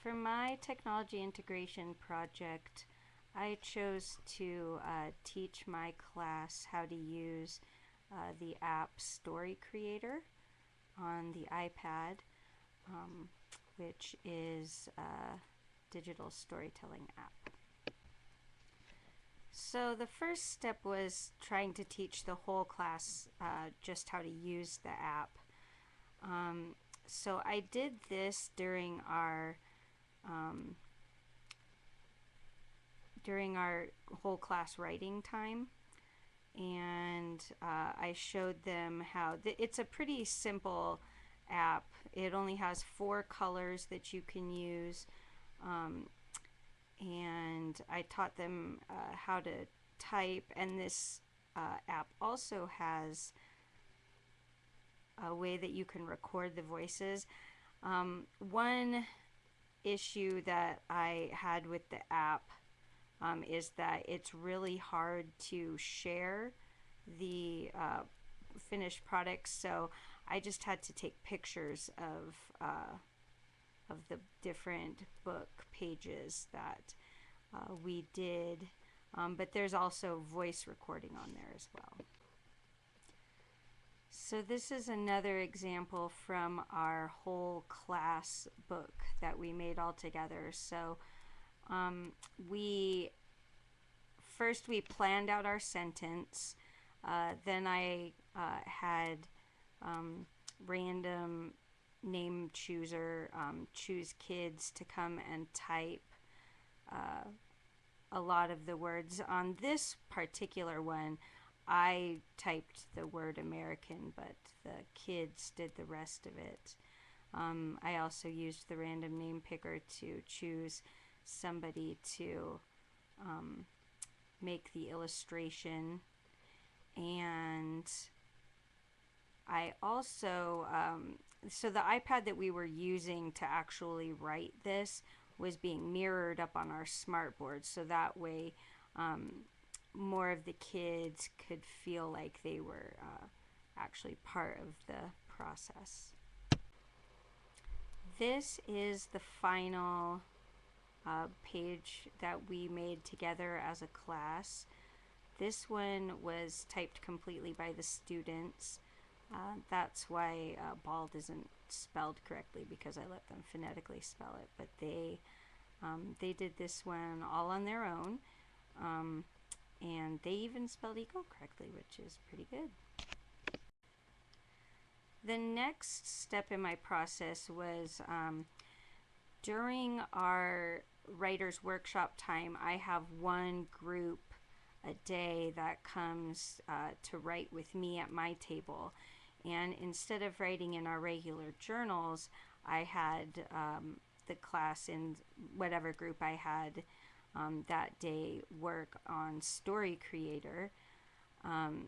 For my technology integration project, I chose to teach my class how to use the app Story Creator on the iPad, which is a digital storytelling app. So the first step was trying to teach the whole class just how to use the app. So I did this during our whole class writing time, and I showed them how it's a pretty simple app. It only has 4 colors that you can use, and I taught them how to type, and this app also has a way that you can record the voices. One issue that I had with the app is that it's really hard to share the finished products, so I just had to take pictures of the different book pages that we did, but there's also voice recording on there as well. So this is another example from our whole class book that we made all together. So we planned out our sentence, then I had random name chooser choose kids to come and type a lot of the words. On this particular one, I typed the word American, but the kids did the rest of it. I also used the random name picker to choose somebody to make the illustration, and I also, so the iPad that we were using to actually write this was being mirrored up on our smartboard, so that way more of the kids could feel like they were actually part of the process. This is the final page that we made together as a class. This one was typed completely by the students. That's why bald isn't spelled correctly, because I let them phonetically spell it, but they did this one all on their own. And they even spelled eagle correctly, which is pretty good. The next step in my process was during our writer's workshop time, I have one group a day that comes to write with me at my table. And instead of writing in our regular journals, I had the class in whatever group I had that day work on Story Creator.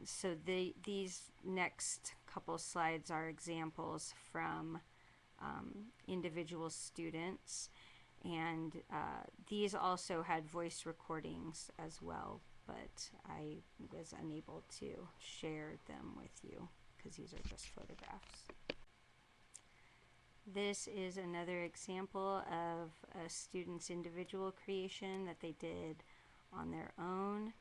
So these next couple slides are examples from individual students, and these also had voice recordings as well, but I was unable to share them with you because these are just photographs. This is another example of a student's individual creation that they did on their own.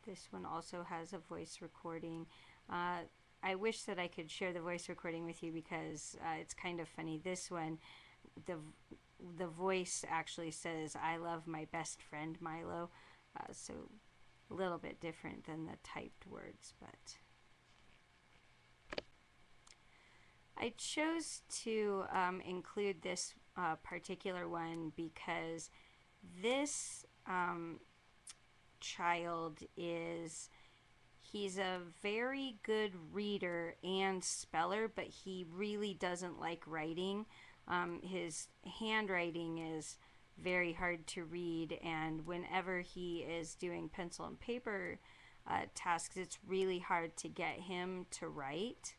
This one also has a voice recording. I wish that I could share the voice recording with you because it's kind of funny. This one, the voice actually says, "I love my best friend Milo," so a little bit different than the typed words, but I chose to include this particular one because this child he's a very good reader and speller, but he really doesn't like writing. His handwriting is very hard to read, and whenever he is doing pencil and paper tasks, it's really hard to get him to write.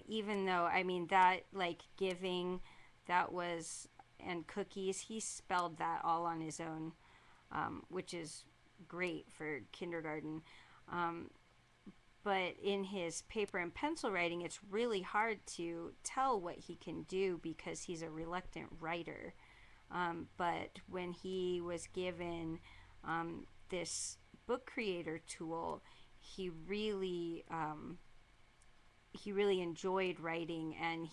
Even though, I mean, that, like, giving, that was, and cookies, he spelled that all on his own, which is great for kindergarten. but in his paper and pencil writing, it's really hard to tell what he can do because he's a reluctant writer. But when he was given this book creator tool, he really enjoyed writing, and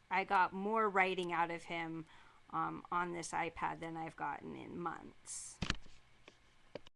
I got more writing out of him on this iPad than I've gotten in months.